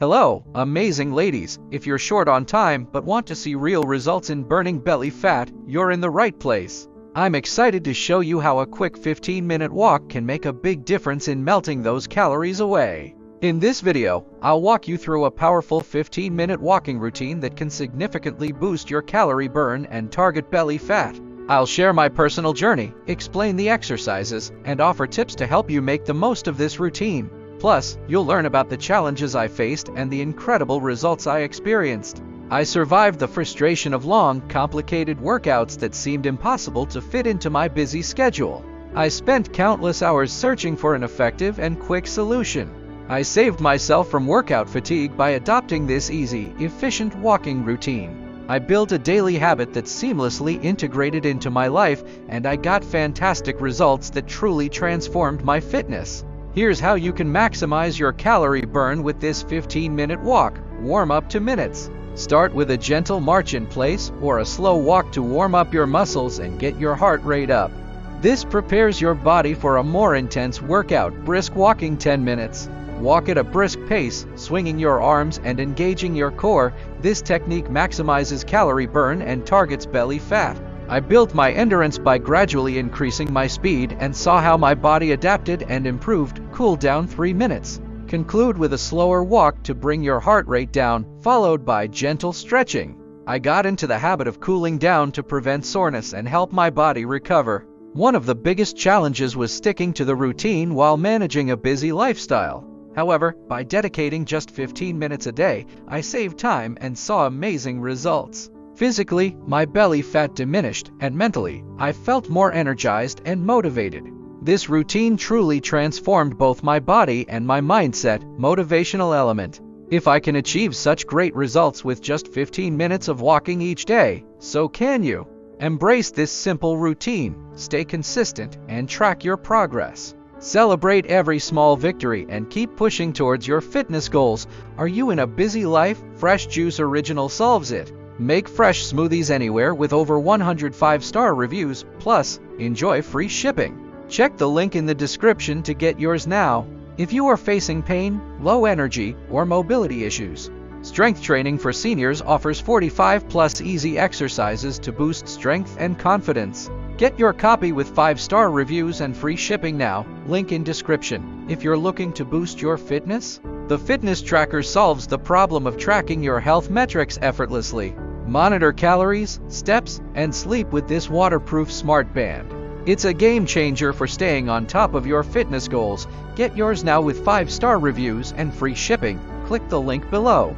Hello, amazing ladies. If you're short on time but want to see real results in burning belly fat, you're in the right place. I'm excited to show you how a quick 15-minute walk can make a big difference in melting those calories away. In this video, I'll walk you through a powerful 15-minute walking routine that can significantly boost your calorie burn and target belly fat. I'll share my personal journey, explain the exercises, and offer tips to help you make the most of this routine. Plus, you'll learn about the challenges I faced and the incredible results I experienced. I survived the frustration of long, complicated workouts that seemed impossible to fit into my busy schedule. I spent countless hours searching for an effective and quick solution. I saved myself from workout fatigue by adopting this easy, efficient walking routine. I built a daily habit that seamlessly integrated into my life, and I got fantastic results that truly transformed my fitness. Here's how you can maximize your calorie burn with this 15-minute walk. Warm up to minutes. Start with a gentle march in place or a slow walk to warm up your muscles and get your heart rate up. This prepares your body for a more intense workout. Brisk walking 10 minutes. Walk at a brisk pace, swinging your arms and engaging your core. This technique maximizes calorie burn and targets belly fat. I built my endurance by gradually increasing my speed and saw how my body adapted and improved. Cool down 3 minutes. Conclude with a slower walk to bring your heart rate down, followed by gentle stretching. I got into the habit of cooling down to prevent soreness and help my body recover. One of the biggest challenges was sticking to the routine while managing a busy lifestyle. However, by dedicating just 15 minutes a day, I saved time and saw amazing results. Physically, my belly fat diminished, and mentally, I felt more energized and motivated. This routine truly transformed both my body and my mindset. Motivational element. If I can achieve such great results with just 15 minutes of walking each day, so can you. Embrace this simple routine, stay consistent, and track your progress. Celebrate every small victory and keep pushing towards your fitness goals. Are you in a busy life? Fresh Juice Original solves it. Make fresh smoothies anywhere with over 100 5-star reviews, plus enjoy free shipping. Check the link in the description to get yours now. If you are facing pain, low energy, or mobility issues, Strength Training for Seniors offers 45+ easy exercises to boost strength and confidence. Get your copy with 5-star reviews and free shipping now. Link in description. If you're looking to boost your fitness, the Fitness Tracker solves the problem of tracking your health metrics effortlessly. Monitor calories, steps, and sleep with this waterproof smart band. It's a game changer for staying on top of your fitness goals. Get yours now with 5-star reviews and free shipping. Click the link below.